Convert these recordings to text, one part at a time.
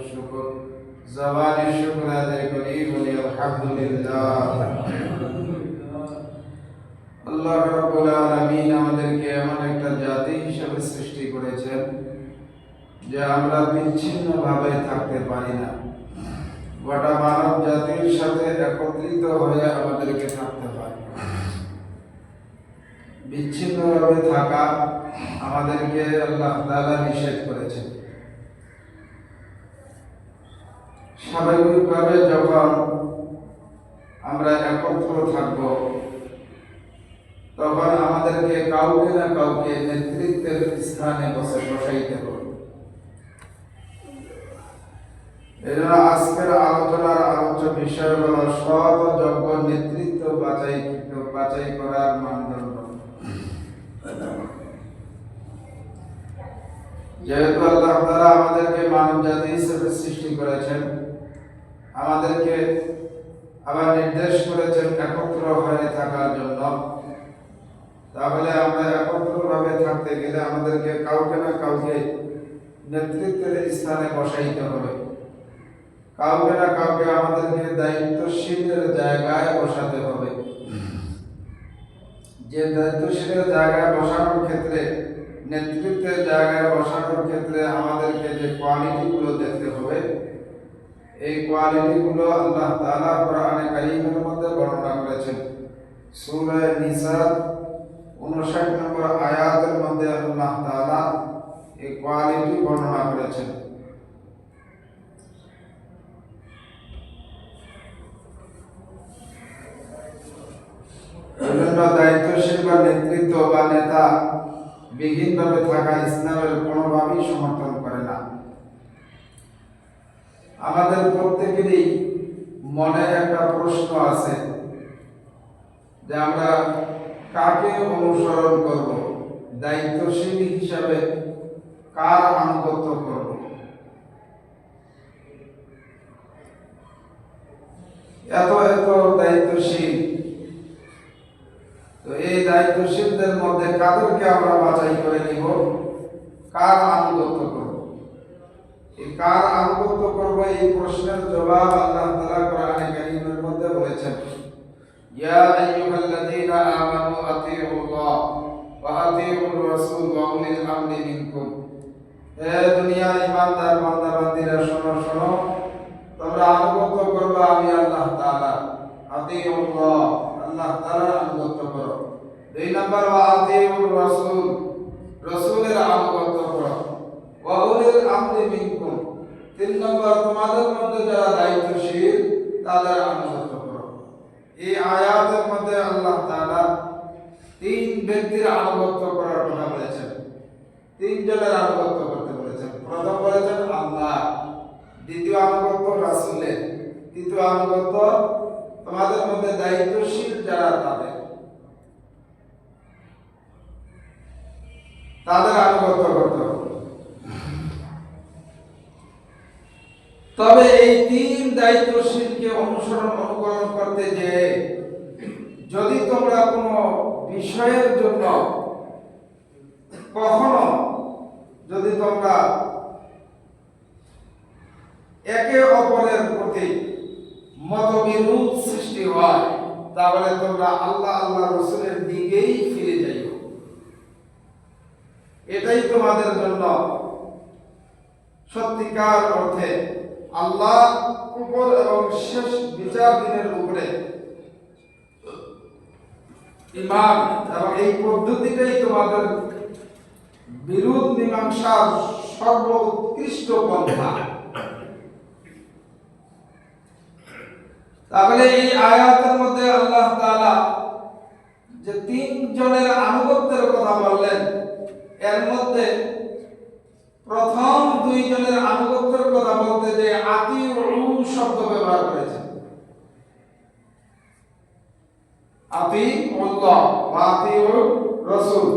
শুকর জবানের শুকর আদায় করি বলি আলহামদুলিল্লাহ। আল্লাহ রাব্বুল আলামিন আমাদেরকে এমন একটা জাতি হিসেবে সৃষ্টি করেছেন যে আমরা বিচ্ছিন্নভাবে থাকতে পারি না। গোটা মানব জাতির সাথে একত্রিত হয়ে আমাদেরকে থাকতে হয়। বিচ্ছিন্নভাবে থাকা আমাদেরকে আল্লাহ তাআলা নিষেধ করেছেন। স্বাভাবিকভাবে যখন আমরা একত্র থাকব তখন আমাদেরকে কাউকে না কাউকে নেতৃত্বের স্থানে বসাইতে হবে। এজন্য আজকের আলোচনার আলোচ্য বিষয় হলো সৎ ও যোগ্য নেতৃত্ব বাছাই করার মানদণ্ড। যেহেতু আল্লাহ তাআলা আমাদেরকে মানব জাতি হিসেবে সৃষ্টি করেছেন, আমাদেরকে আবার নির্দেশ করেছেন একত্র হয়ে থাকার জন্য, তাহলে আমরা একত্রভাবে থাকতে গেলে আমাদেরকে কাউকে না কাউকে নেতৃত্বের স্থানে বসাইতে হবে। কাউকে না কাউকে আমাদেরকে দায়িত্বশীলের জায়গায় বসাতে হবে। যে দায়িত্বশীলের জায়গায় বসানোর ক্ষেত্রে, নেতৃত্বের জায়গায় বসানোর ক্ষেত্রে আমাদেরকে যে কোয়ালিটিগুলো দেখতে হবে, এই কোয়ালিটিগুলো আল্লাহ তাআলা কোরআনে কারীমের মধ্যে বর্ণনা করেছেন। সূরা নিসা 59 নম্বর আয়াতের মধ্যে আল্লাহ তাআলা এই কোয়ালিটি বর্ণনা করেছেন। দায়িত্বশীল বা নেতৃত্ব বা নেতা বিহীনভাবে থাকা ইসলামের কোনোভাবেই সমর্থন করে না। আমাদের প্রত্যেকেরই মনে একটা প্রশ্ন আছে যে আমরা কাকে অনুসরণ করব, দায়িত্বশীল হিসাবে কার আনুগত্য করব। এত এত দায়িত্বশীল, তো এই দায়িত্বশীলদের মধ্যে কাদেরকে আমরা বাছাই করে নিব, কার আনুগত্য করব। এই কার আনুগত্য করব, এই প্রশ্নের জবাব আল্লাহ তাআলা কোরআনে কারীমের মধ্যে বলেছেন, ইয়া আইয়ুহাল্লাযীনা আমানু আতিউল্লাহ ওয়া আতিউর রাসূল ওয়া উলিল আমরি মিনকুম। হে দুনিয়ার ঈমানদার বান্দা বান্দীরা, শোনো শোনো, তোমরা আনুগত্য করবে আমি আল্লাহ তাআলা। আতিউল্লাহ, আল্লাহ তাআলার আনুগত্য করো। 2 নাম্বার ওয়া আতিউর রাসূল, রাসূলের আনুগত্য করো। ওয়া উলিল আমরি মিনকুম, 3 নাম্বার তোমাদের মধ্যে যারা দায়িত্বশীল তাদের আনুগত্য করো। এই আয়াতের মধ্যে আল্লাহ তাআলা 3 ব্যক্তির আনুগত্য করার কথা বলেছেন। 3 জনের আনুগত্য করতে বলেছেন। প্রথম বলেছেন আল্লাহ, দ্বিতীয় আনুগত্য রাসূলের, তৃতীয় আনুগত্য তোমাদের মধ্যে দায়িত্বশীল যারা তাদের আনুগত্য করতে হবে। তবে এই 3 দায়িত্বশীলকে অনুকরণ করতে যে যদি তোমরা কোনো বিষয়ের জন্য কখনো যদি তোমরা একে অপরের প্রতি মতবিরোধ সৃষ্টি হয়, তাহলে তোমরা আল্লাহ রাসূলের দিকেই ফিরে যাইও। এটাই তোমাদের জন্য সত্যিকার অর্থে আল্লাহ উপর এবং শেষ বিচার দিনের উপরে ঈমান, এবং এই পদ্ধতিটাই তোমাদের বিরোধ মীমাংসার সর্বোৎকৃষ্ট পন্থা। তাহলে এই আয়াতের মধ্যে আল্লাহ তাআলা যে 3 জনের আনুগত্যের কথা বললেন, এর মধ্যে প্রথম 2 জনের আনুগত্যের কথা বলতে যে আতিউ শব্দ ব্যবহার করেছেন। আতিউল্লাহ ওয়া আতিউর রাসূল,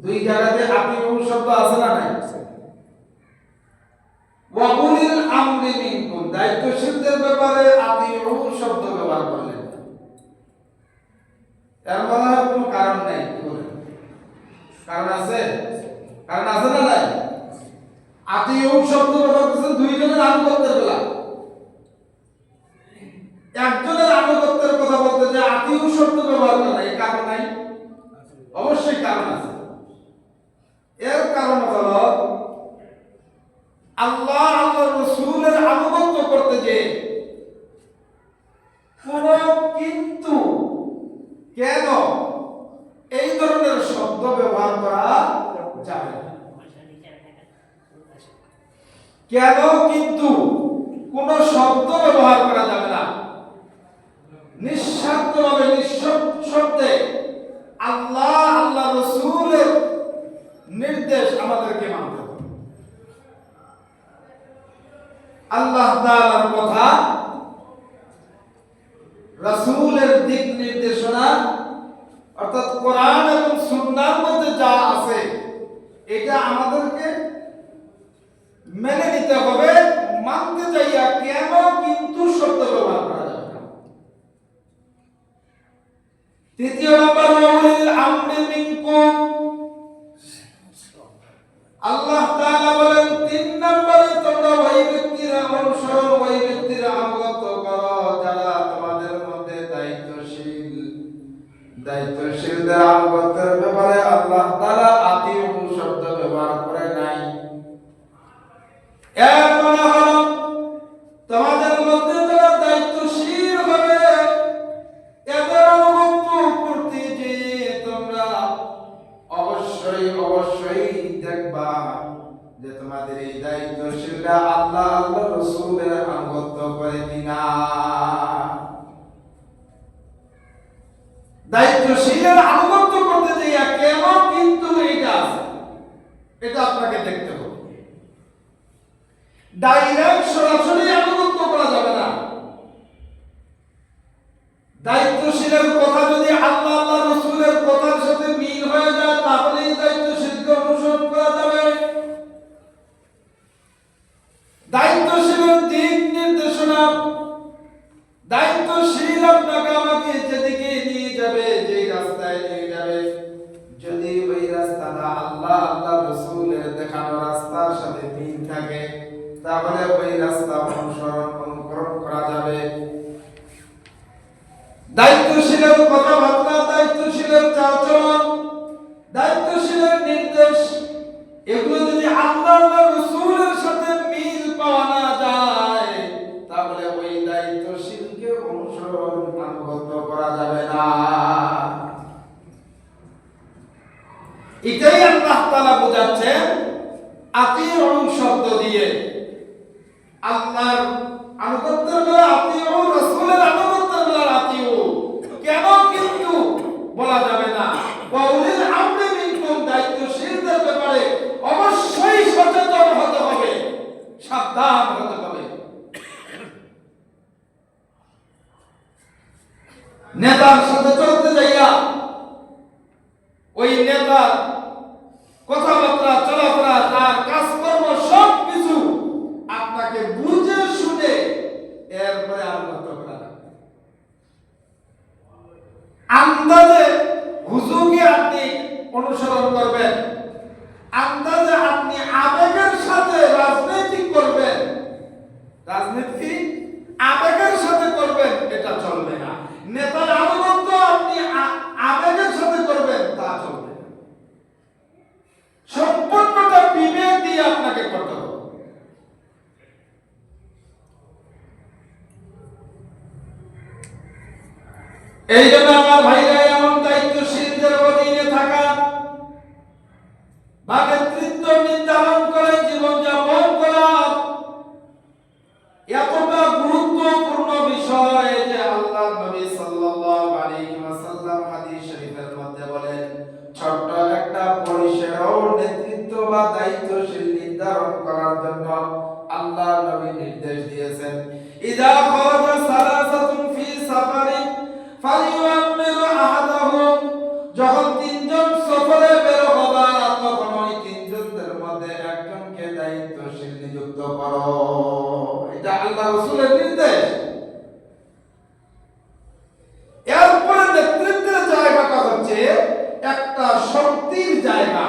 2 জায়গাতে আতিউ শব্দ আছে না নাই? ওয়া উলিল আমরি মিনকুম, দায়িত্বশীলদের ব্যাপারে আতিউ শব্দ ব্যবহার করলেন। এর মানে কোনো কারণ নাই। কারণ আছে? কারণ আছে না নাই? আতিউ শব্দ ব্যবহার করেছেন 2 জনের করতে যে কোন কিন্তু, কেন এই ধরনের শব্দ ব্যবহার করা যাবে না। কেন কিন্তু কোন শব্দ ব্যবহার করা যাবে না। নিঃস্বার্থভাবে নিঃশব্দে আল্লাহ আল্লাহ রাসূলের নির্দেশ আমাদেরকে মানতে হবে। আল্লাহ তাআলার কথা, রাসূলের দিক নির্দেশনা অর্থাৎ কোরআন এবং সুন্নাহর মধ্যে যা আছে এটা আমাদেরকে মেনে নিতে হবে। মানতে চাইয়া কেন কিন্তু শব্দ ব্যবহার করা যাবে না। তৃতীয় নম্বর, ওয়াউলিল আমরি মিনকুম। আল্লাহ তাআলা বলেন ৩ নম্বরে তোমরা ওই ব্যক্তির অনুসরণ, ওই ব্যক্তির আনুগত্য করো যারা তোমাদের মধ্যে দায়িত্বশীলদের আনুগত্যের ব্যাপারে আল্লাহ তাআলা আতিউ শব্দ ব্যবহার করে নাই। এর মানে হলো তোমাদের মধ্যে যারা দায়িত্বশীল হবে এদের অনুগত্য করতে যে তোমরা অবশ্যই দেখবা যে তোমাদের এই দায়িত্বশীলরা আল্লাহ আল্লাহ রাসূলের আনুগত্য করে কিনা। দায়িত্বশীলের আনুগত্য করতে যে কেন কিন্তু এটা আপনাকে দেখতে হবে। ডাইরেক্ট সরাসরি আনুগত্য করা যাবে না। দায়িত্বশীলের কথা যদি আল্লাহ আল্লাহ রাসূলের কথার সাথে মিল হয়ে যায় তাহলেই দায়িত্বশীলকে অনুসরণ করা যাবে। দায়িত্বশীলের দিক নির্দেশনা, দায়িত্বশীল আপনাকে আমাকে যেদিকে নিয়ে যাবে, যেই রাস্তায় নিয়ে যাবে, যদি ওই রাস্তাটা আল্লাহ আল্লাহ রাসূলের দেখানো রাস্তার সাথে মিল থাকে তাহলে ওই রাস্তা অনুকরণ করা যাবে। দায়িত্বশীলের কথাবার্তা, দায়িত্বশীলের চালচলন, দায়িত্বশীলের নির্দেশ এগুলো যদি আল্লাহ আল্লাহ রাসূলের সাথে মিল পাওয়া না যায় তাহলে ওই দায়িত্বশীলকে অনুসরণ আনুগত্য করা যাবে না। এটাই আল্লাহ তাআলা বোঝাচ্ছেন আতিউ শব্দ দিয়ে। আল্লাহর আনুগত্যের বেলা আতিউ, রাসূলের আনুগত্যের বেলা আতিউ, কেন কিন্তু বলা যাবে না। ওয়াউলিল আমরি মিনকুম, দায়িত্বশীলদের ব্যাপারে অবশ্যই সচেতন হতে হবে, সাবধান হতে হবে। নেতার সাথে চলতে যাইয়া ওই নেতার কথাবার্তা, চলাফেরা, তার কাজকর্ম সবকিছু আপনাকে বুঝে শুনে এরপরে আনুগত্য করা লাগবে। আন্দাজে হুজুরকে আপনি অনুসরণ করবেন, আন্দাজে আপনি আবেগের সাথে রাজনীতি করবেন, রাজনীতি আবেগের সাথে করবেন, এটা চলবে না। নেতার আনুগত্য আপনি আবেগের সাথে করবেন, তা চলবে না। সম্পূর্ণটা বিবেক দিয়ে আপনাকে করতে হবে। এই জন্য আমার ভাইরা এমন দায়িত্বশীলদের অধীনে থাকা বা নেতৃত্ব নির্ধারণ করে জীবনযাপন করা এতটা গুরুত্বপূর্ণ বিষয় যে আল্লাহ নবী সাল্লাল্লাহু আলাইহি ওয়াসাল্লাম হাদিস শরীফের মধ্যে বলেন, ছোট্ট একটা পরিসরেও নেতৃত্ব বা দায়িত্বশীল নির্ধারণ করার জন্য আল্লাহ নবী নির্দেশ দিয়েছেন, ইযা খারাজা সালাসাতুন ফি সাফারিন ফালিউআমিরু আহাদাহুম, যখন তিনজন সফরে বের হবা তখন ওই তিনজনের মধ্যে একজনকে দায়িত্বশীল নিযুক্ত করো। এটা আল্লাহ রাসূলের নির্দেশ। এরপরে নেতৃত্বের জায়গাটা হচ্ছে একটা শক্তির জায়গা।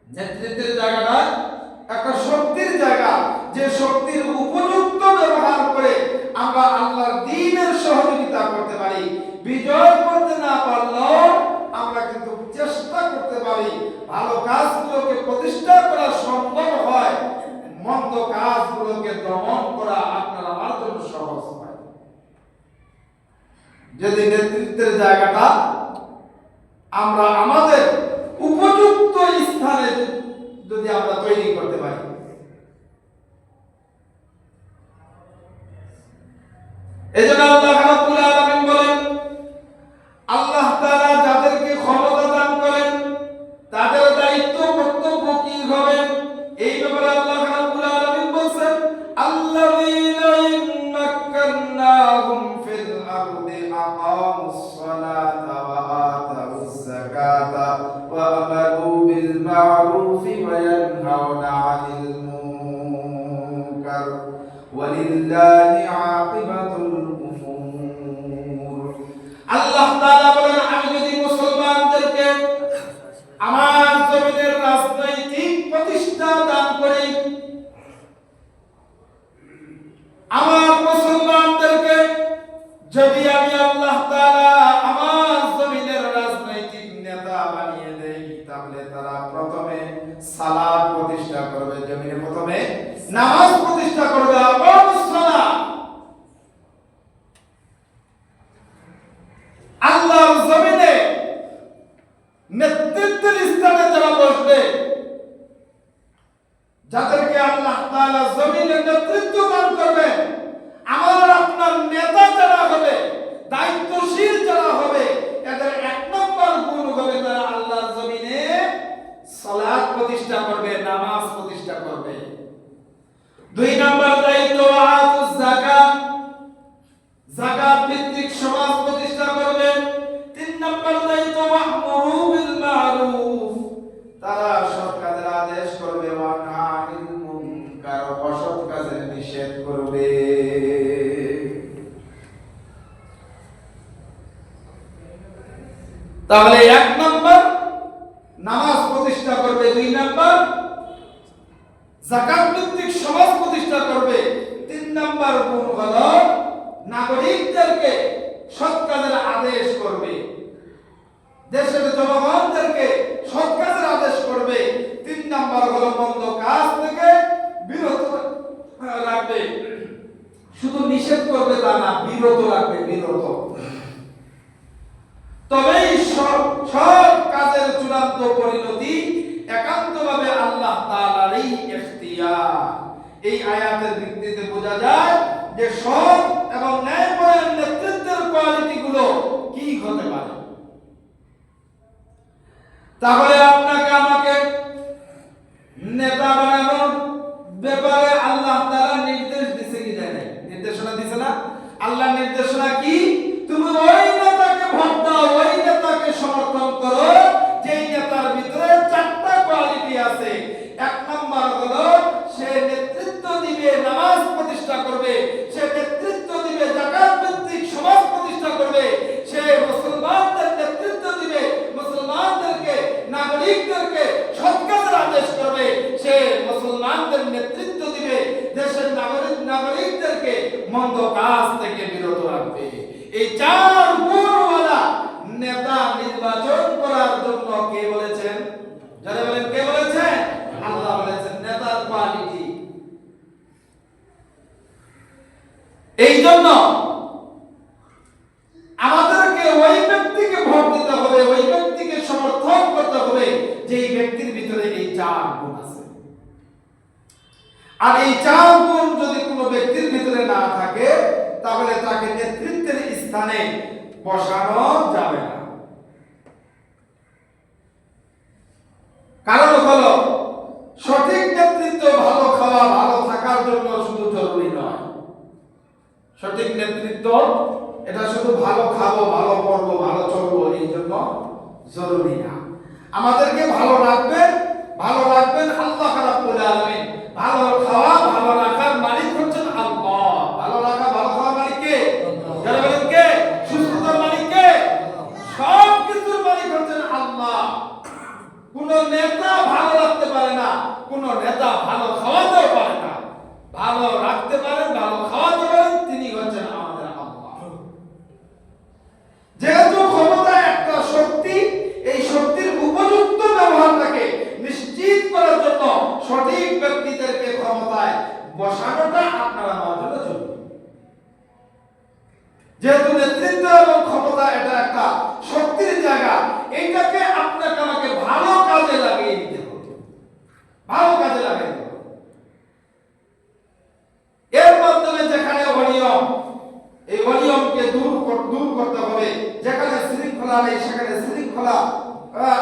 নেতৃত্বের জায়গাটা একটা শক্তির জায়গা, যে শক্তির উপযুক্ত ব্যবহার করে আমরা আল্লাহর দ্বীনের সহযোগিতা করতে পারি। বিজয় করতে না পারলেও আমরা কিন্তু চেষ্টা করতে পারি, ভালো কাজগুলোকে প্রতিষ্ঠা করা সম্ভব হয়, মন্দ কাজগুলোকে দমন করা আপনার যদি নেতৃত্বের জায়গাটা আমরা আমাদের উপযুক্ত স্থানে যদি আমরা তৈরি করতে পারি। এজন্য আল্লাহ রাব্বুল আলামিন বলেন, আল্লাহ তাআলা যাদেরকে ক্ষমতা দান করেন তাদের দায়িত্ব কর্তব্য কি হবে এই ব্যাপারে আল্লাহ রাব্বুল আলামিন বলেন, আল্লাযীনা ইম্মাক্কান্নাহুম ফিল আরদি আকামুস সালাতা ওয়া আতাউজ যাকাতা ওয়া আমারু বিল মা'রুফি ওয়া ইয়ানহাউনা 'আনিল মুনকার ওয়ালিল্লাহি আকিবাতুল উমুর। আল্লাহ তাআলা বলেন, আমি যদি মুসলমানদেরকে আমার জমিনের রাজনৈতিক প্রতিষ্ঠা দান করি, আমার মুসলমানদেরকে যদি আমি আল্লাহ তাআলা আমার জমিনের রাজনৈতিক নেতা বানিয়ে দেই, তাহলে তারা প্রথমে সালাত প্রতিষ্ঠা করবে, জমিনে প্রথমে নামাজ প্রতিষ্ঠা করবে। আল্লাহর জমিনে নেতৃত্বের স্থানে যারা বসবে, যাদেরকে আল্লাহ তাআলা জমিনে নেতৃত্ব দান করবেন, আমার আপনার নেতা যারা হবে, দায়িত্বশীল যারা হবে, এদের এক নম্বর গুণ হবে তারা আল্লাহর জমিনে সালাত প্রতিষ্ঠা করবে, নামাজ প্রতিষ্ঠা করবে। দুই নম্বর দায়িত্ব আতুজ যাকাত, যাকাত ভিত্তিক সমাজ প্রতিষ্ঠা করবে। তিন নম্বর দায়িত্ব মা'মুরু বিল মা'রুফ, তারা সৎ কাজের আদেশ করবে, ওয়া নাহিল মুনকার, অসৎ কাজের নিষেধ করবে। তাহলে এক নম্বর নামাজ প্রতিষ্ঠা করবে, দুই নম্বর যাকাত ভিত্তিক সমাজ প্রতিষ্ঠা করবে, তিন নম্বর গুণ হলো নাগরিকদেরকে সৎ কাজের আদেশ করবে, দেশের জনগণদেরকে সৎ কাজের আদেশ করবে। তিন নম্বর হলো মন্দ কাজ থেকে বিরত রাখবে, শুধু নিষেধ করবে তা না, বিরত রাখবে, বিরত। তবেই সব কাজের চূড়ান্ত পরিণতি একান্তভাবে আল্লাহ তাআলারই ইখতিয়ার। এই আয়াতের ভিত্তিতে বোঝা যায় যে সৎ এবং ন্যায়পরায়ণ নেতৃত্বের কোয়ালিটি গুলো কি হতে পারে। তাহলে আপনাকে আমাকে নেতা বানানোর ব্যাপারে আল্লাহ তাআলা নির্দেশ দিয়েছে কি দেয় নাই? নির্দেশনা দিয়েছে না? আল্লাহ নির্দেশনা কি? তুমি ওই নেতাকে ভোট দাও, ওই নেতাকে সমর্থন করো যেই নেতার ভিতরে চারটা কোয়ালিটি আছে। এক নম্বর হলো সে নেতৃত্ব দিবে, নামাজ প্রতিষ্ঠা করবে, সে নেতৃত্ব দিবে, যাকাত ভিত্তিক সমাজ প্রতিষ্ঠা করবে, সে মুসলমানদের নেতৃত্ব দিবে, মুসলমানদেরকে নাগরিকদেরকে সৎ কাজের আদেশ করবে, সে মুসলমানদের নেতৃত্ব দিবে, দেশের নাগরিকদেরকে মন্দ কাজ থেকে বিরত রাখবে। এই চার গুণওয়ালা নেতা নির্বাচন করার জন্য কে বলেছেন? যারা বলেন কে বলেছেন? আল্লাহ বলেছেন নেতার কোয়ালিটি। এই জন্য আমাদেরকে ওই ব্যক্তিকে ভোট দিতে হবে, ওই ব্যক্তিকে সমর্থন করতে হবে যেই ব্যক্তির ভিতরে এই চার গুণ আছে। আর এই চার গুণ যদি কোনো ব্যক্তির ভিতরে না থাকে তাহলে তাকে নেতৃত্বের স্থানে বসানো যাবে না। কারণ হলো সঠিক নেতৃত্ব ভালো খাওয়া, ভালো থাকার জন্য শুধু জরুরি নয়। সঠিক নেতৃত্ব এটা শুধু ভালো খাবো, ভালো পড়বো, ভালো চলবো এই জন্য জরুরি না। আমাদেরকে ভালো রাখবেন আল্লাহ রাব্বুল আলামিন। ভালো খাওয়া, ভালো রাখার মালিক হচ্ছেন আল্লাহ। ভালো রাখা, ভালো খাওয়ার মালিক কে? যারা বলেন কে? সুস্থতার মালিক কে? সব কিছুর মালিক হচ্ছেন আল্লাহ। কোন নেতা ভালো রাখতে পারে না, কোন নেতা ভালো খাওয়াতেও পারে না। ভালো রাখতে পারেন, ভালো খাওয়াতে পারেন, তিনি হচ্ছেন আমাদের আল্লাহ। যেহেতু ক্ষমতা একটা শক্তি, এই শক্তির উপযুক্ত ব্যবহারটাকে নিশ্চিত করার জন্য সঠিক ব্যক্তিদেরকে ক্ষমতায় বসানোটা আপনারা আমার জন্য জরুরি। যেহেতু নেতৃত্ব এবং ক্ষমতা এটা একটা শক্তির জায়গা, এইটাকে আপনাকে আমাকে ভালো কাজে লাগিয়ে দিতে হবে, ভালো কাজে লাগিয়ে দিতে হবে। এর মাধ্যমে যেখানে অনিয়ম, এই অনিয়মকে দূর করতে হবে। যেখানে শৃঙ্খলা নেই সেখানে শৃঙ্খলা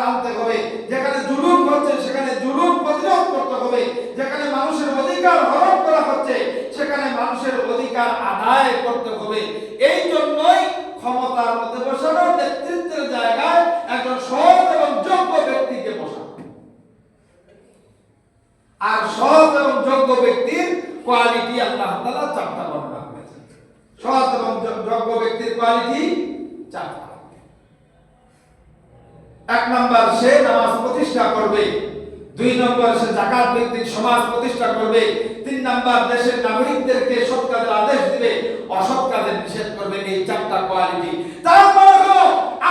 আনতে হবে। যেখানে জুলুম হচ্ছে সেখানে জুলুম প্রতিরোধ করতে হবে। যেখানে মানুষের অধিকার হরণ করা হচ্ছে সেখানে মানুষের অধিকার আদায় করতে হবে। এই জন্যই ক্ষমতার মধ্যে বসানো, নেতৃত্বের জায়গায় একজন সৎ এবং যোগ্য ব্যক্তিকে বসানো। আর সৎ এবং যোগ্য ব্যক্তির কোয়ালিটি আল্লাহ তাআলা চারটা বর্ণনা করেছেন। সৎ এবং যোগ্য ব্যক্তির কোয়ালিটি চারটা। এক নাম্বার, সে নামাজ প্রতিষ্ঠা করবে। দুই নম্বর, সে যাকাত ভিত্তিক সমাজ প্রতিষ্ঠা করবে। তিন নাম্বার, দেশের নাগরিকদেরকে সৎ কাজের আদেশ দিবে, অসৎ কাজের নিষেধ করবে। এই চারটা কোয়ালিটি। তারপরে হলো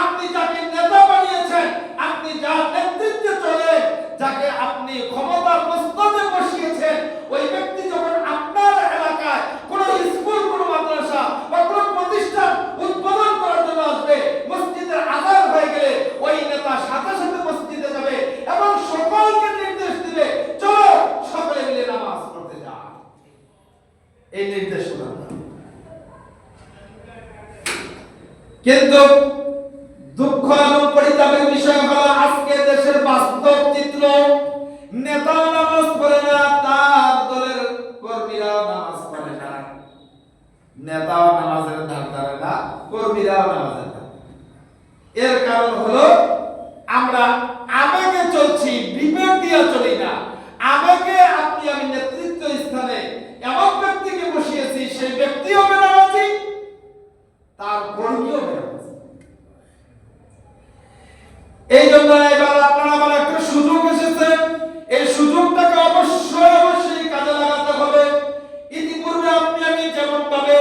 আপনি যাকে নেতা বানিয়েছেন, আপনি যার নেতৃত্বে চলে, যাকে আপনি ক্ষমতার মস্তকে বসিয়েছেন, ওই ব্যক্তি যখন আপনার এলাকায় কোন স্কুল, কোন মাদ্রাসা বা কোন প্রতিষ্ঠান উদ্বোধন করার জন্য আসবে, মসজিদের আযান হয়ে গেলে ওই নেতা সাথে সাথে মসজিদে যাবে এবং সকলকে নির্দেশ দিবে, চলো সকলে মিলে নামাজ পড়তে যাও। এই নির্দেশ প্রদান। কিন্তু দুঃখ এবং পরিতাপের বিষয় হলো আজকে দেশের বাস্তব চিত্র, নেতা নামাজ পড়ে না, তার দলের কর্মীরাও নামাজ পড়ে না। নেতাও নামাজের ধার ধারে না, কর্মীরাও নামাজের ধার। এর কারণ হলো আমরা আবেগে চলছি, বিবেক দিয়ে চলি না। আবেগে আপনি আমি নেতৃত্ব স্থানে এমন ব্যক্তিকে বসিয়েছি, সেই ব্যক্তিও বেনামাজি, তার কর্মীও বেনামাজি। এই জন্য এবার আপনারা আমার একটা সুযোগ এসেছে, এই সুযোগটাকে অবশ্যই কাজে লাগাতে হবে। ইতিপূর্বে আপনি আমি যেমন ভাবে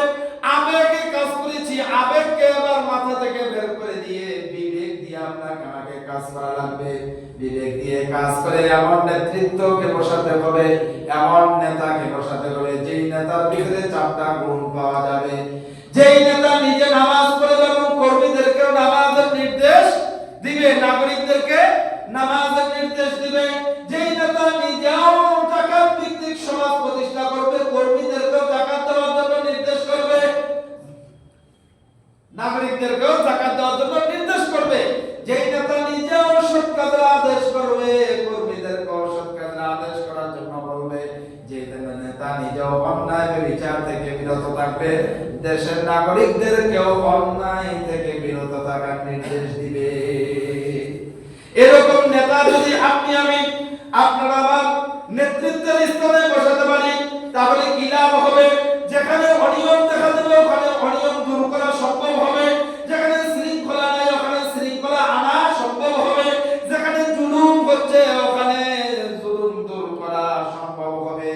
আবেগে কাজ করেছি, আবেগকে এবার মাথা থেকে বের করে দিয়ে বিবেক দিয়ে আপনাকে আমাকে কাজ করা লাগবে। বিবেক দিয়ে কাজ করে এমন নেতৃত্বকে বসাতে হবে, এমন নেতাকে বসাতে হবে যেই নেতার ভিতরে চারটা গুণ পাওয়া যাবে। যেই নেতা নিজে নামাজ পড়বে এবং কর্মীদেরকে নামাজের নির্দেশ দিবে, নাগরিকদেরকে নামাজের নির্দেশ দিবে। যেই নেতা নিজেও যাকাত ভিত্তিক সমাজ প্রতিষ্ঠা করবে, কর্মীদেরকেও যাকাত দেওয়ার জন্য নির্দেশ করবে, নাগরিকদেরকেও যাকাত দেওয়ার জন্য নির্দেশ করবে। যেই নেতা নিজেও সৎ কাজের আদেশ করবে, কর্মীদেরকেও সৎ কাজের আদেশ করার জন্য বলবে। যে নেতা নিজেও অন্যায় বিচার থেকে বিরত থাকবে, দেশের নাগরিকদেরকেও অন্যায় থেকে বিরত থাকার নির্দেশ দিবে। এরকম নেতা যদি আপনি আমি আপনারা আমার নেতৃত্বের স্থানে বসাতে পারি, তাহলে কি লাভ হবে? যেখানে অনিয়ম দেখা দেবে ওখানে অনিয়ম দূর করা সম্ভব হবে। যেখানে শৃঙ্খলা নাই ওখানে শৃঙ্খলা আনা সম্ভব হবে। যেখানে জুলুম হচ্ছে ওখানে জুলুম দূর করা সম্ভব হবে।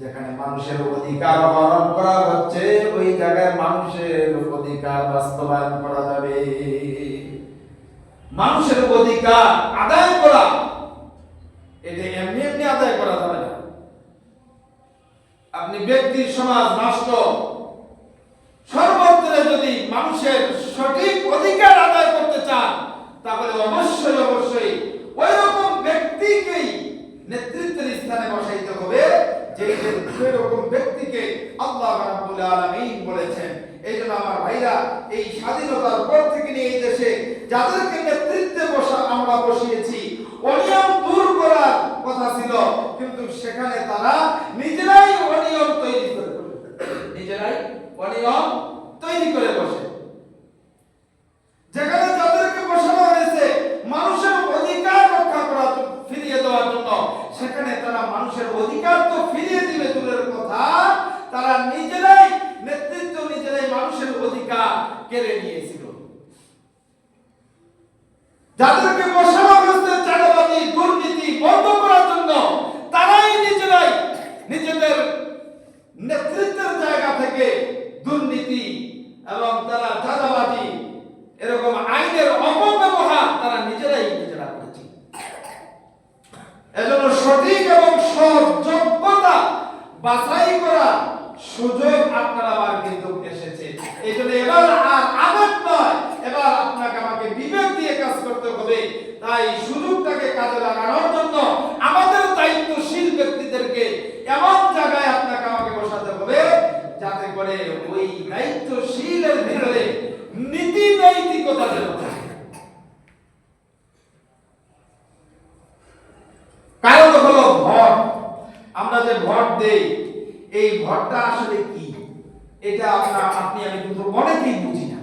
যেখানে মানুষের অধিকার হরণ করা হচ্ছে ওই জায়গায় মানুষের অধিকার বাস্তবায়ন করা যাবে। মানুষের অধিকার আদায় করা, এটা এমনি এমনি আদায় করা যাবে না। আপনি ব্যক্তির সমাজ রাষ্ট্র সর্বত্রে যদি মানুষের সঠিক অধিকার আদায় করতে চান, তাহলে অবশ্যই ওই রকম ব্যক্তিকেই নেতৃত্বের স্থানে বসাইতে হবে, যেই রকম ব্যক্তিকে আল্লাহ রাব্বুল আলামিন বলেছেন। এই জন্য আমার ভাইরা, এই স্বাধীনতার পর থেকে নিয়ে এই দেশে যাদেরকে নেতৃত্বে আমরা বসিয়েছি, অনিয়ম দূর করার কথা ছিল, কিন্তু সেখানে তারা নিজেরাই অনিয়ম তৈরি করে বসে। যেখানে যাদেরকে বসানো হয়েছে মানুষের অধিকার রক্ষা করা, ফিরিয়ে দেওয়ার জন্য, সেখানে তারা মানুষের অধিকার তো ফিরিয়ে দিবে দূরের কথা, তারা নিজেরাই নেতৃত্ব, নিজেরাই মানুষের অধিকার কেড়ে নিয়েছিল। যাদেরকে বসানো হয়েছে চাঁদাবাজি, দুর্নীতি বন্ধ করার জন্য, তারাই নিজেরাই নিজেদের নেতৃত্বের জায়গা থেকে দুর্নীতি এবং তারা চাঁদাবাজি এরকম আইনের অপব্যবহার তারা নিজেরা করেছে। এজন্য সঠিক এবং সৎ যোগ্যতা বাছাই করা সুযোগ আপনার আমার কিন্তু এসেছে। এই জন্য কাজে লাগানোর জন্য আমাদের দায়িত্বশীল ব্যক্তিদেরকে এমন জায়গায় আপনাকে আমাকে বসাতে হবে যাতে করে ওই দায়িত্বশীলের ভিতরে নীতি নৈতিকতা যেন থাকে। কারণ হলো ভোট। আমরা যে ভোট দেই, এই ভোটটা আসলে কি এটা আপনি আমি কিন্তু অনেকেই বুঝি না।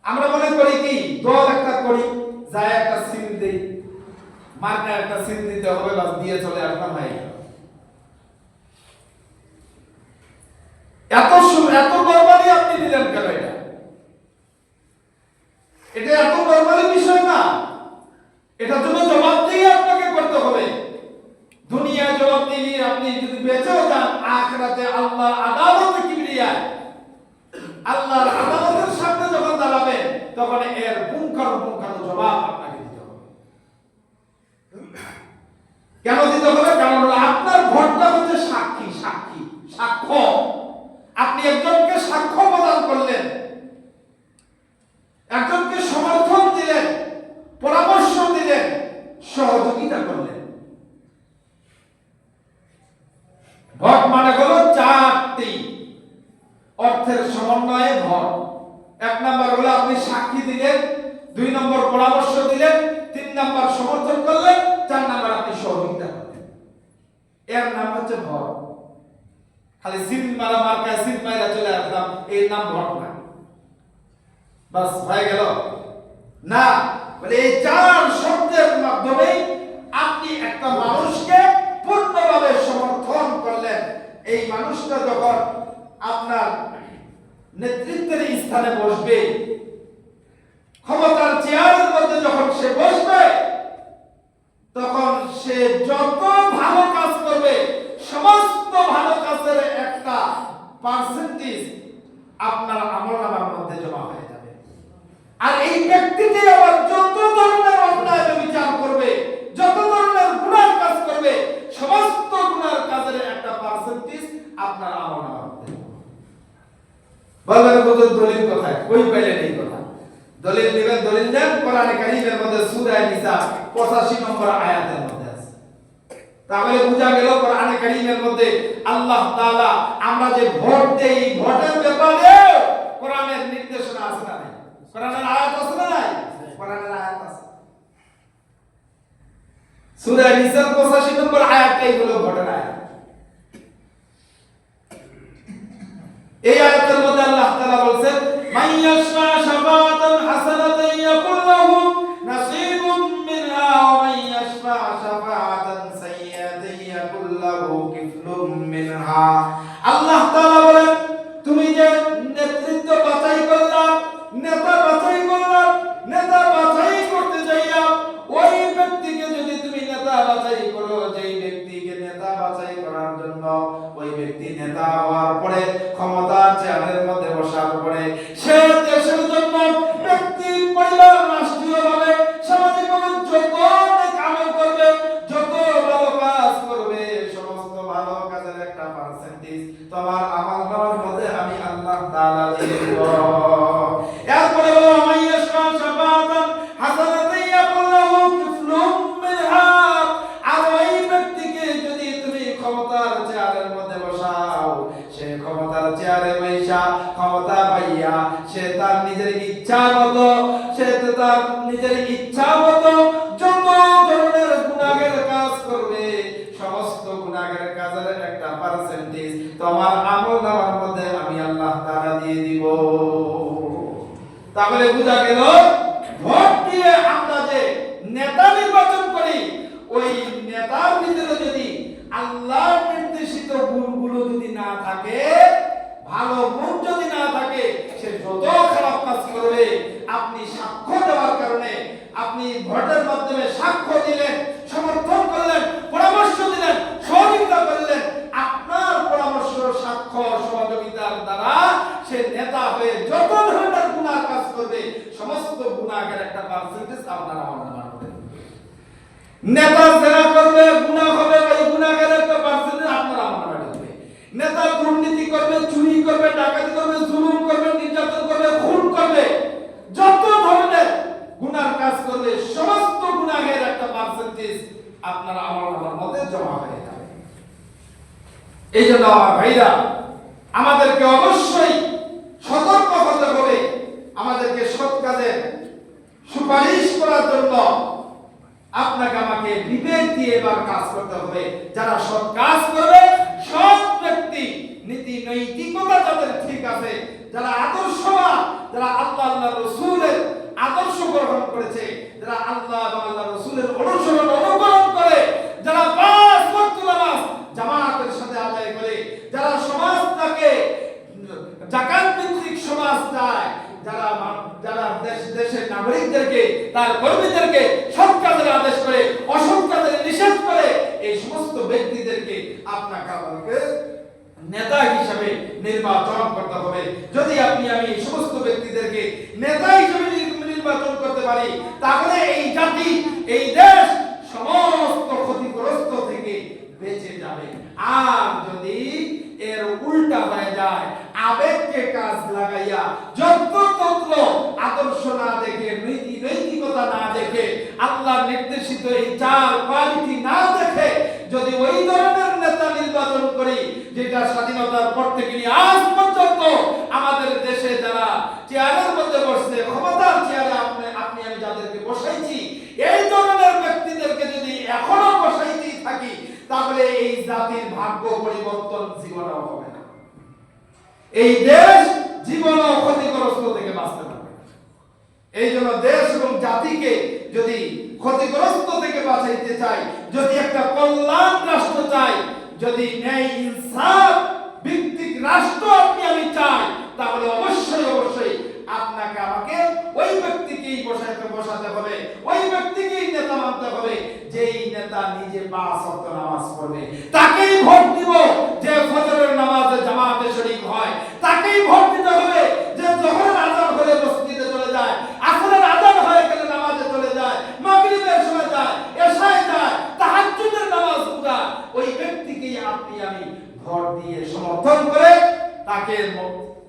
আমরা মনে করি কি দল একটা করি, যায় একটা সিল দেই, মার্কা একটা সিল দিতে হবে, বাস দিয়ে চলে আসলাম, ভাই এত নরমালি আপনি দিলেন কেন? এটা এত নরমালি বিষয় না। এটার জন্য জবাবদিহি আপনাকে করতে হবে। দুনিয়ায় জবাবদিহি, আপনি যদি বেঁচেও যান, আখিরাতে আল্লাহ আদালতে কিবরিয়ায় আল্লাহর আদালতের সামনে যখন দাঁড়াবেন, তখন এর পুঙ্খানুপুঙ্খানু জবাব আপনাকে দিতে হবে। কেন দিতে হবে? কারণ আপনার ভোটটা হচ্ছে সাক্ষ্য। আপনি একজনকে সাক্ষ্য প্রদান করলেন, একজনকে সমর্থন দিলেন, পরামর্শ দিলেন, সহযোগিতা করলেন। ভোট মানে হলো চারটি অর্থের সমন্বয়ে ভোট। এক নম্বর হলো আপনি সাক্ষী দিলেন, দুই নম্বর পরামর্শ দিলেন, তিন নম্বর সমর্থন করলেন, চার নম্বর আপনি সহযোগিতা করলেন। এর নাম হচ্ছে ভোট। খালি সিল মারা মার্কায় সিল মারা চলে আসলাম, এর নাম ভোট না। বাস হয়ে গেল না। বলে এই চার শব্দের মাধ্যমে আপনি একটা মানুষকে পূর্ণভাবে সমর্থন করলেন। এই মানুষটা যখন আপনার নেতৃত্বের স্থানে বসবে, ক্ষমতার চেয়ারের মধ্যে যখন সে বসবে, তখন সে যত ভালো কাজ করবে, সমস্ত ভালো কাজের একটা পার্সেন্টেজ আপনার আমলনামার মধ্যে জমা হয়ে যাবে। আর এই ব্যক্তিটি আবার যত ধরনের অন্যায় বিচার করবে, যত ধরনের গুনাহ কাজ করবে, সমস্ত গুনার কাজের একটা পার্সেন্টেজ আপনার আমলনামার মধ্যে। বলবেন কত দলিল কোথায়? কই পাইলেন এই কথা? দলিল দিবেন, দলিল দেন কোরআনে কারীমের মধ্যে সূরা নিসা 85 নম্বর আয়াতের মধ্যে আছে। তাহলে বোঝা গেল কোরআনে কারীমের মধ্যে আল্লাহ তাআলা আমরা যে ভোট দেই, ভোটের ব্যাপারে কোরআনের নির্দেশনা আছে না নাই? কোরআনের আয়াত আছে না নাই? কোরআনের আয়াত আছে। সূরা নিসা 85 নম্বর আয়াতটাই হলো ভোটের আয়াত। এই আয়াতের মধ্যে আল্লাহ তাআলা বলেন, মাইয়াশফা শাফাআতান হাসানাতান ইয়াকুল লাহু নাসীবুম মিনহা ওয়া মাইয়াশফা শাফাআতান সাইয়্যাতান ইয়াকুল লাহু কিফলুম মিনহা। আল্লাহ তাআলা বলেন, তুমি যে নেতৃত্ব বাছাই করলা, নেতা বাছাই করলা, নেতা বাছাই করতে যাইয়া ওই ব্যক্তিকে যদি তুমি নেতা বাছাই করো, যেই ব্যক্তিকে নেতা বাছাই করার জন্য ওই ব্যক্তি নেতা হওয়ার পরে ক্ষমতার চেয়ারের মধ্যে বসার পরে সে দেশের জন্য ব্যক্তি, পরিবার, রাষ্ট্রীয়ভাবে, সামাজিকভাবে যত আমল করবে, যত ভালো কাজ করবে, সমস্ত ভালো কাজের একটা পার্সেন্টেজ তোমার আমলনামার মধ্যে আমি আল্লাহ তাআলা দিয়ে দেব। এরপরে বলো, মাইয়াশফা শাফাআতান হাসানাতান ইয়াকুল লাহু কিফলুম মিনহা। আর ওই ব্যক্তিকে যদি তুমি ক্ষমতার চেয়ারের মধ্যে বসাও, সে ক্ষমতার চেয়ারে বসা ক্ষমতা পাইয়া সে তার নিজের ইচ্ছা মতো যত ধরনের গুনাহের কাজ করবে, সমস্ত গুনাহের কাজের একটা পার্সেন্টেজ তোমার আমলনামার মধ্যে আমি আল্লাহ তাআলা দিয়ে দিব। তাহলে বোঝা গেল, ভোট দিয়ে আমরা যে নেতা নির্বাচন করি, ওই নেতার ভিতরে যদি আল্লাহর নির্দেশিত গুণগুলো যদি না থাকে, ভালো গুণ যদি না থাকে, সে যত খারাপ কাজ করবে, আপনি সাক্ষ্য দেওয়ার কারণে, আপনি ভোটের মাধ্যমে সাক্ষ্য দিলেন, সমর্থন করলেন, পরামর্শ দিলেন, সহযোগিতা করলেন, আপনার পরামর্শ, সাক্ষ্য, সহযোগিতার দ্বারা সে নেতা হয়ে যত ধরনের গুনাহ কাজ করবে, সমস্ত গুনাহের একটা পার্সেন্টেজ আপনার আমলনামার মধ্যে। নেতা যারা করবে, গুনাহ হবে, ওই গুনাহের একটা পার্সেন্টেজ আপনার আমলনামায় ঢুকবে। নেতা দুর্নীতি করবে, চুরি করবে, ডাকাতি করবে, জুলুম করবে, নির্যাতন করবে, খুন করবে, যত ধরনের গুনার কাজ করবে, সমস্ত গুনাহের আপনার আমলনামার মধ্যে জমা হয়ে যাবে। এই জন্য আমার ভাইরা, আমাদেরকে অবশ্যই সতর্ক হতে হবে। আমাদেরকে সৎ কাজের সুপারিশ করার জন্য আপনাকে আমাকে বিবেক দিয়ে এবার কাজ করতে হবে। যারা সৎ কাজ করবে, সৎ ব্যক্তি, নীতি নৈতিকতা যাদের ঠিক আছে, যারা আদর্শবান, যারা আল্লাহ রাসূলের আদর্শ গ্রহণ করেছে, যারা আল্লাহ এবং আল্লাহ রাসূলের অনুসরণ অনুকরণ করে, যারা পাঁচ ওয়াক্ত নামাজ জামাতের সাথে আদায় করে, যারা সমাজটাকে যাকাত ভিত্তিক সমাজ চায়, যারা দেশের নাগরিকদেরকে, তার কর্মীদেরকে সৎ কাজের আদেশ করে, অসৎ কাজের নিষেধ করে, এই সমস্ত ব্যক্তিদেরকে আপনাকে আমাকে নেতা হিসেবে নির্বাচন করতে হবে। যদি আপনি আমি এই সমস্ত ব্যক্তিদেরকে নেতা হিসেবে নির্বাচন করতে পারি, তাহলে এই জাতি, এই দেশ সমস্ত ক্ষতিগ্রস্ত থেকে বেঁচে যাবে। আর যদি এর উল্টা হয়ে যায়, আবেগকে কাজ লাগাইয়া যত্রতত্র আদর্শ না দেখে, নীতি নৈতিকতা না দেখে, আল্লাহর নির্দেশিত এই চার কোয়ালিটি না দেখে যদি ওই ধরনের নেতা নির্বাচন করি, যেটা স্বাধীনতার পর থেকে নিয়ে আজ পর্যন্ত আমাদের দেশে যারা চেয়ারের মধ্যে বসছে, ক্ষমতার চেয়ারে আপনি আমি যাদেরকে বসাইছি, এই ধরনের ব্যক্তিদেরকে যদি এখনো বসাইতেই থাকি, তাহলে এই জাতির ভাগ্য পরিবর্তন জীবনেও হবে না। এই দেশ জীবনেও ক্ষতিগ্রস্ত থেকে বাঁচতে পারবে। এই জন্য দেশ এবং জাতিকে যদি ক্ষতিগ্রস্ত থেকে বাঁচাইতে চাই, যদি একটা কল্যাণ রাষ্ট্র চাই, যদি ন্যায় ইনসাফ ভিত্তিক রাষ্ট্র আপনি আমি চাই, তাহলে অবশ্যই আপনাকে আমাকে ওই ব্যক্তিকেই বসাতে হবে, ওই ব্যক্তিকেই নেতা মানতে হবে, যেই নেতা নিজে পাঁচ ওয়াক্ত নামাজ পড়বে। তাকেই ভোট দিব যে ফজরের নামাজে জামাতে শরীক হয়, তাকেই ভোট দিতে হবে যে যোহরের আযান হলে মসজিদে চলে যায়, আসরের আযান হয়ে গেলে নামাজে চলে যায়, মাগরিবের সময় যায়, এশায় যায়, তাহাজ্জুদের নামাজ পড়ে। ওই ব্যক্তিকেই আপনি আমি ভোট দিয়ে সমর্থন করে তাকে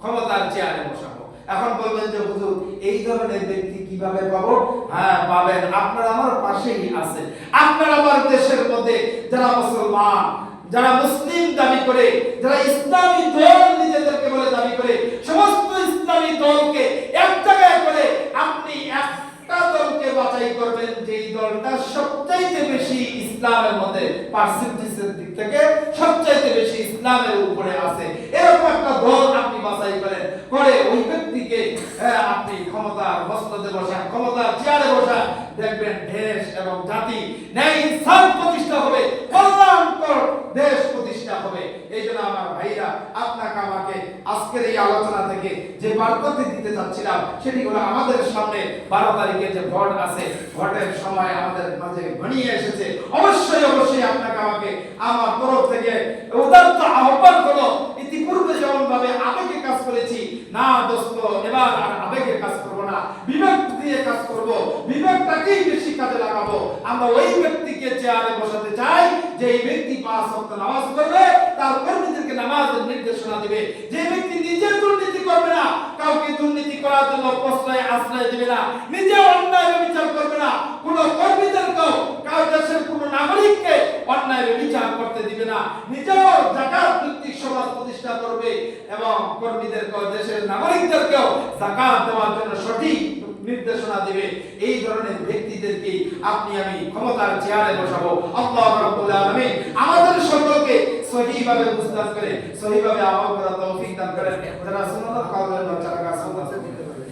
ক্ষমতার চেয়ারে বসাবো। এখন বলবেন যে হুজুর, এই ধরনের ব্যক্তি কিভাবে পাবো? হ্যাঁ, পাবেন। আপনারা আমার পাশেই আছেন। আপনারা আমার দেশের মধ্যে যারা মুসলমান, যারা মুসলিম দাবি করে, যারা ইসলামী দল নিজেদেরকে বলে দাবি করে, সমস্ত ইসলামী দলকে এক জায়গায় করে আপনি একটা দলকে বাছাই করবেন, যেই দলটা সবচাইতে বেশি ইসলামের মধ্যে পার্সেন্টেজের দিক থেকে সবচাইতে বেশি ইসলামের উপরে আছে, এরকম একটা দল আপনি বাছাই করেন, করে ওই ব্যক্তিকে আপনি ক্ষমতার মসনদে বসান, ক্ষমতার চেয়ারে বসান, দেখবেন দেশ এবং জাতি ন্যায় ইনসাফ প্রতিষ্ঠা হবে, কল্যাণকর দেশ প্রতিষ্ঠা হবে। এই জন্য আমার ভাইরা, আপনাকে আমাকে আজকের এই আলোচনা থেকে যে বার্তাটি দিতে চাচ্ছিলাম, সেটি হলো আমাদের সামনে 12 তারিখে যে ভোট আছে, ভোটের সময় আমাদের মাঝে ঘনিয়ে এসেছে। অবশ্যই আপনাকে আমাকে আমার তরফ থেকে উদাত্ত আহ্বান হলো, ইতিপূর্বে যেমন ভাবে আবেগে কাজ করেছি, না দোস্ত, এবার আর আবেগে কাজ করব না, বিবেক দিয়ে কাজ করব, বিবেকটাকেই বেশি কাজে লাগাবো। আমরা ওই ব্যক্তিকে চেয়ারে বসাতে চাই যে এই ব্যক্তি 5 ওয়াক্ত নামাজ পড়বে, তার কর্মীদেরকে নামাজের নির্দেশনা দিবে, যে ব্যক্তি নিজে দুর্নীতি করবে না, কাউকে দুর্নীতি করার জন্য আশ্রয় দিবে না, নিজে অন্যায় বিচার করবে না, কোন কর্মীদেরকেও, কারো দেশের কোন নাগরিককে অন্যায় বিচার করতে দিবে না, নিজেও যাকাত ভিত্তিক সমাজ প্রতিষ্ঠা করবে এবং কর্মীদেরকেও, দেশের নাগরিকদেরকেও যাকাত দেওয়ার জন্য সঠিক নির্দেশনা দিবে। এই ধরনের ব্যক্তিদেরকে আপনি আমি ক্ষমতার চেয়ারে বসাবো। আল্লাহ রাব্বুল আলামিন আমাদের সকলকে সহিভাবে বুঝদান করে, সহিভাবে আমল করার তৌফিক দান করেন। যারা সুন্নাত কাওয়ালের বাচ্চারা কাজ করতে পারে।